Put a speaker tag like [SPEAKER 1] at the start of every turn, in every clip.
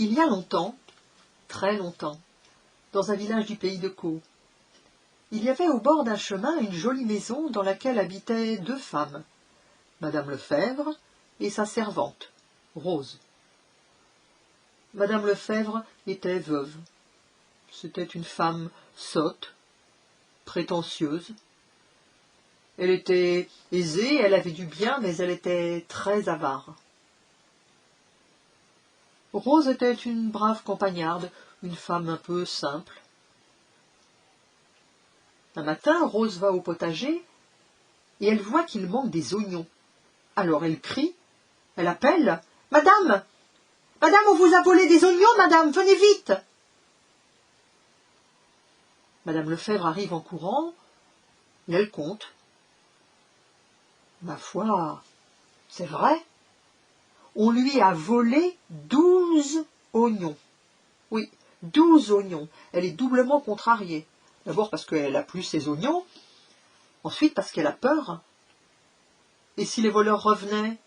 [SPEAKER 1] Il y a longtemps, très longtemps, dans un village du pays de Caux, il y avait au bord d'un chemin une jolie maison dans laquelle habitaient deux femmes, Madame Lefèvre et sa servante, Rose. Madame Lefèvre était veuve. C'était une femme sotte, prétentieuse. Elle était aisée, elle avait du bien, mais elle était très avare. Rose était une brave campagnarde, une femme un peu simple. Un matin, Rose va au potager et elle voit qu'il manque des oignons. Alors elle crie, elle appelle « Madame, madame, on vous a volé des oignons, madame, venez vite !» Madame Lefèvre arrive en courant et elle compte. Ma foi, c'est vrai, on lui a volé 12 oignons. Oui, 12 oignons. Elle est doublement contrariée. D'abord parce qu'elle a plus ses oignons, ensuite parce qu'elle a peur. Et si les voleurs revenaient?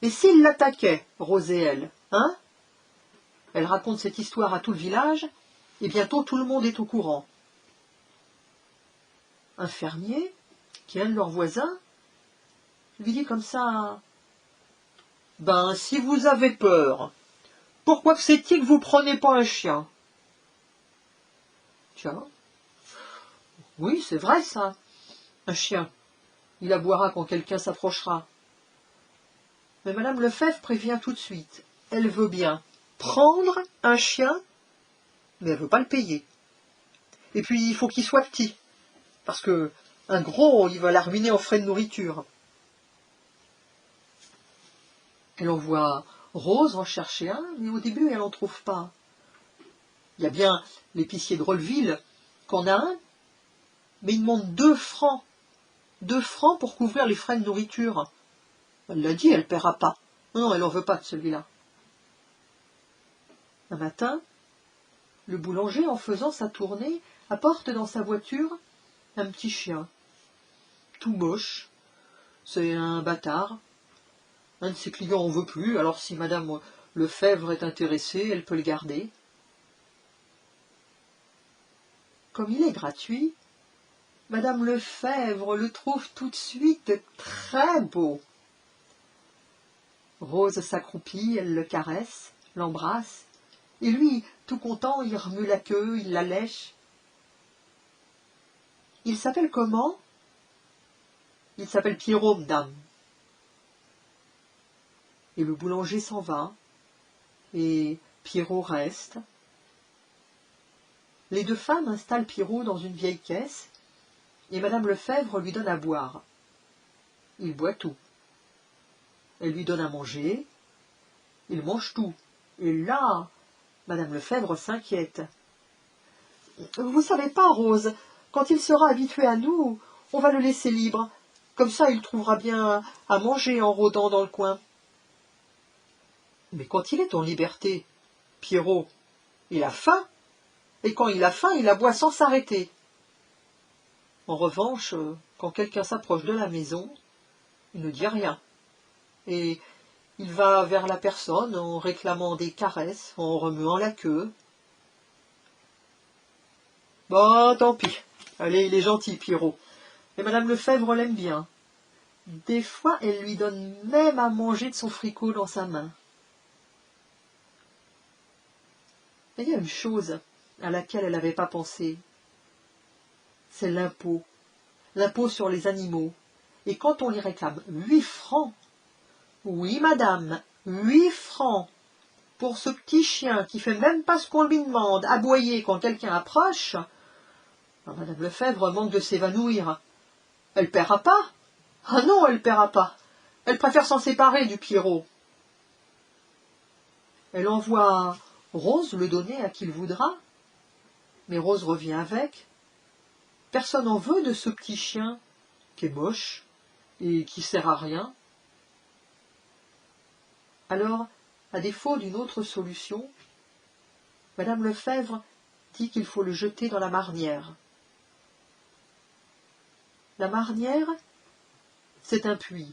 [SPEAKER 1] Et s'ils l'attaquaient, Rose et elle, hein? Elle raconte cette histoire à tout le village, et bientôt tout le monde est au courant. Un fermier, qui est un de leurs voisins, lui dit comme ça, « Ben, si vous avez peur, pourquoi que c'est-il que vous prenez pas un chien ?» Tiens, oui, c'est vrai ça, un chien. Il aboiera quand quelqu'un s'approchera. Mais Madame Lefèvre prévient tout de suite. Elle veut bien prendre un chien, mais elle veut pas le payer. Et puis il faut qu'il soit petit, parce que un gros, il va la ruiner en frais de nourriture. Elle envoie Rose en chercher un, mais au début elle n'en trouve pas. Il y a bien l'épicier de Rolleville qu'en a un, mais il demande 2 francs. 2 francs pour couvrir les frais de nourriture. Elle l'a dit, elle ne paiera pas. Non, elle n'en veut pas de celui-là. Un matin, le boulanger, en faisant sa tournée, apporte dans sa voiture un petit chien. Tout moche. C'est un bâtard. Un de ses clients en veut plus, alors si Madame Lefèvre est intéressée, elle peut le garder. Comme il est gratuit, Madame Lefèvre le trouve tout de suite très beau. Rose s'accroupit, elle le caresse, l'embrasse, et lui, tout content, il remue la queue, il la lèche. Il s'appelle comment? Il s'appelle Pierrot, madame. Et le boulanger s'en va, et Pierrot reste. Les deux femmes installent Pierrot dans une vieille caisse, et Madame Lefèvre lui donne à boire. Il boit tout. Elle lui donne à manger, il mange tout. Et là, Madame Lefèvre s'inquiète. « Vous savez pas, Rose, quand il sera habitué à nous, on va le laisser libre. Comme ça, il trouvera bien à manger en rôdant dans le coin. » Mais quand il est en liberté, Pierrot, il a faim, et quand il a faim, il aboie sans s'arrêter. En revanche, quand quelqu'un s'approche de la maison, il ne dit rien, et il va vers la personne en réclamant des caresses, en remuant la queue. Bon, tant pis. Allez, il est gentil, Pierrot. Et Madame Lefèvre l'aime bien. Des fois, elle lui donne même à manger de son fricot dans sa main. Mais il y a une chose à laquelle elle n'avait pas pensé. C'est l'impôt. L'impôt sur les animaux. Et quand on lui réclame 8 francs, oui, madame, 8 francs, pour ce petit chien qui fait même pas ce qu'on lui demande, aboyer quand quelqu'un approche, alors Madame Lefèvre manque de s'évanouir. Elle paiera pas. Ah non, elle paiera pas. Elle préfère s'en séparer du Pierrot. Elle envoie Rose le donner à qui le voudra, mais Rose revient avec. Personne n'en veut de ce petit chien qui est moche et qui sert à rien. Alors, à défaut d'une autre solution, Madame Lefèvre dit qu'il faut le jeter dans la marnière. La marnière, c'est un puits,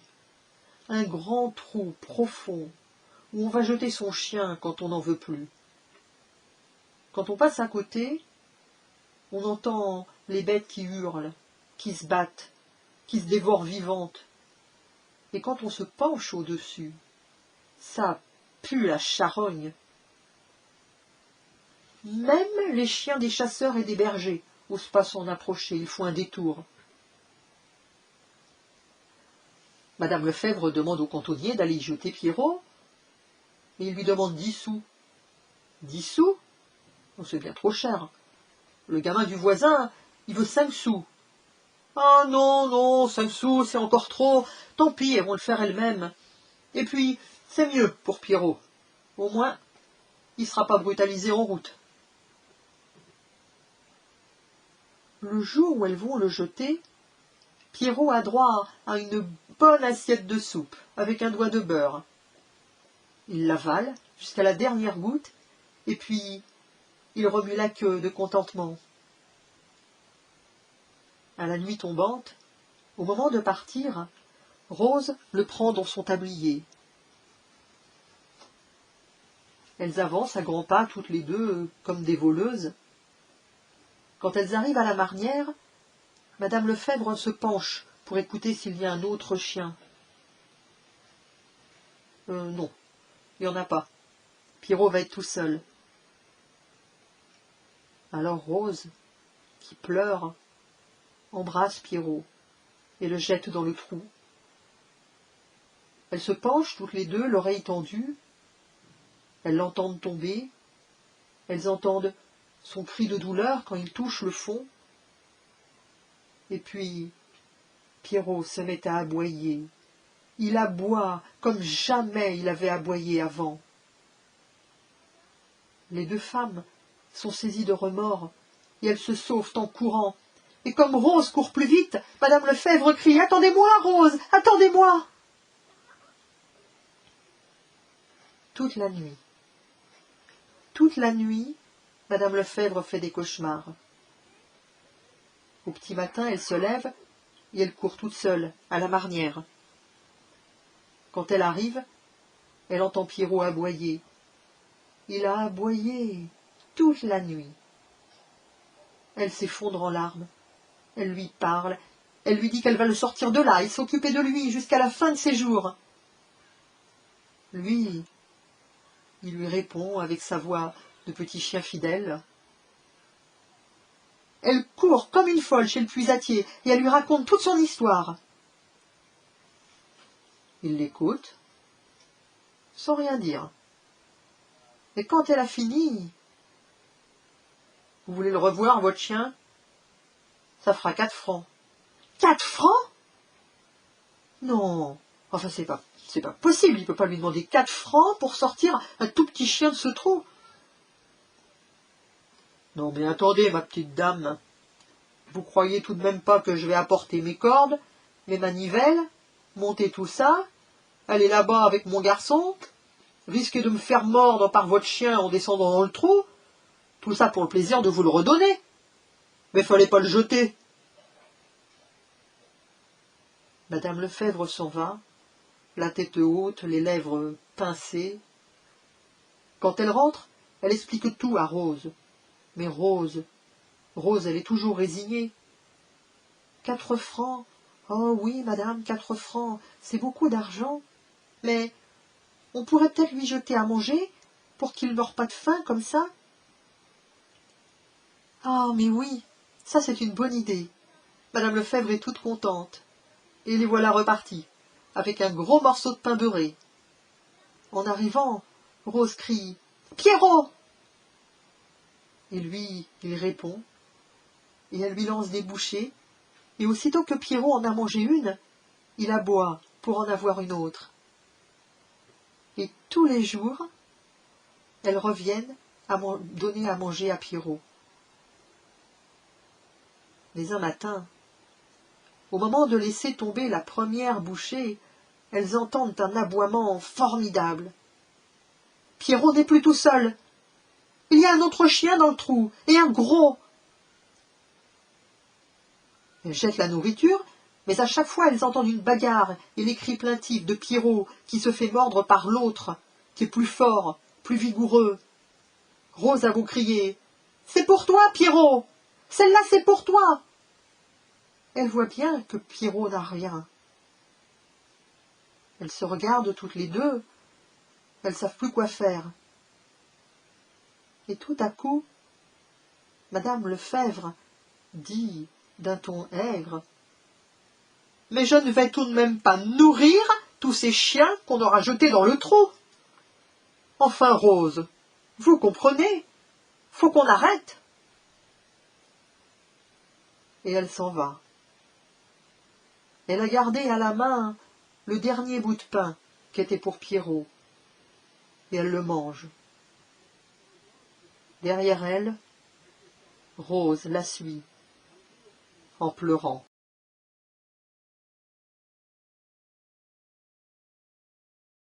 [SPEAKER 1] un grand trou profond, où on va jeter son chien quand on n'en veut plus. Quand on passe à côté, on entend les bêtes qui hurlent, qui se battent, qui se dévorent vivantes. Et quand on se penche au-dessus, ça pue la charogne. Même les chiens des chasseurs et des bergers n'osent pas s'en approcher, il faut un détour. Madame Lefebvre demande au cantonnier d'aller y jeter Pierrot, et il lui demande 10 sous. 10 sous? Oh, c'est bien trop cher. Le gamin du voisin, il veut 5 sous. Ah non, non, 5 sous, c'est encore trop. Tant pis, elles vont le faire elles-mêmes. Et puis, c'est mieux pour Pierrot. Au moins, il ne sera pas brutalisé en route. Le jour où elles vont le jeter, Pierrot a droit à une bonne assiette de soupe, avec un doigt de beurre. Il l'avale jusqu'à la dernière goutte, et puis il remue la queue de contentement. À la nuit tombante, au moment de partir, Rose le prend dans son tablier. Elles avancent à grands pas toutes les deux, comme des voleuses. Quand elles arrivent à la marnière, Madame Lefebvre se penche pour écouter s'il y a un autre chien. Non, il n'y en a pas. Pierrot va être tout seul. Alors Rose, qui pleure, embrasse Pierrot et le jette dans le trou. Elles se penchent toutes les deux, l'oreille tendue. Elles l'entendent tomber. Elles entendent son cri de douleur quand il touche le fond. Et puis, Pierrot se met à aboyer. Il aboie comme jamais il avait aboyé avant. Les deux femmes sont saisies de remords et elles se sauvent en courant. Et comme Rose court plus vite, Madame Lefebvre crie « Attendez-moi, Rose, attendez-moi » Toute la nuit, Madame Lefebvre fait des cauchemars. Au petit matin, elle se lève et elle court toute seule à la marnière. Quand elle arrive, elle entend Pierrot aboyer. Il a aboyé toute la nuit. Elle s'effondre en larmes. Elle lui parle. Elle lui dit qu'elle va le sortir de là et s'occuper de lui jusqu'à la fin de ses jours. Lui, il lui répond avec sa voix de petit chien fidèle. Elle court comme une folle chez le puisatier et elle lui raconte toute son histoire. Il l'écoute, sans rien dire. Et quand elle a fini, « Vous voulez le revoir, votre chien? Ça fera 4 francs. » 4 francs? Non, enfin c'est pas possible, il ne peut pas lui demander 4 francs pour sortir un tout petit chien de ce trou. Non mais attendez, ma petite dame, vous croyez tout de même pas que je vais apporter mes cordes, mes manivelles, monter tout ça, aller là-bas avec mon garçon, risquer de me faire mordre par votre chien en descendant dans le trou, tout ça pour le plaisir de vous le redonner. Mais fallait pas le jeter. Madame Lefebvre s'en va, la tête haute, les lèvres pincées. Quand elle rentre, elle explique tout à Rose. Mais Rose, elle est toujours résignée. 4 francs. Oh oui, madame, 4 francs, c'est beaucoup d'argent. Mais on pourrait peut-être lui jeter à manger pour qu'il ne meure pas de faim comme ça. Ah, mais oui, ça c'est une bonne idée. Madame Lefebvre est toute contente. Et les voilà repartis, avec un gros morceau de pain beurré. En arrivant, Rose crie « Pierrot !» Et lui, il répond, et elle lui lance des bouchées, et aussitôt que Pierrot en a mangé une, il aboie pour en avoir une autre. Et tous les jours, elles reviennent à donner à manger à Pierrot. Mais un matin, au moment de laisser tomber la première bouchée, elles entendent un aboiement formidable. Pierrot n'est plus tout seul. Il y a un autre chien dans le trou, et un gros. Elles jettent la nourriture, mais à chaque fois elles entendent une bagarre et les cris plaintifs de Pierrot qui se fait mordre par l'autre, qui est plus fort, plus vigoureux. Rose a beau crier C'est pour toi, Pierrot. Celle-là, c'est pour toi. Elle voit bien que Pierrot n'a rien. Elles se regardent toutes les deux. Elles savent plus quoi faire. Et tout à coup, Madame Lefèvre dit d'un ton aigre: « Mais je ne vais tout de même pas nourrir tous ces chiens qu'on aura jetés dans le trou. Enfin, Rose, vous comprenez, faut qu'on arrête. » Et elle s'en va. Elle a gardé à la main le dernier bout de pain qui était pour Pierrot, et elle le mange. Derrière elle, Rose la suit, en pleurant.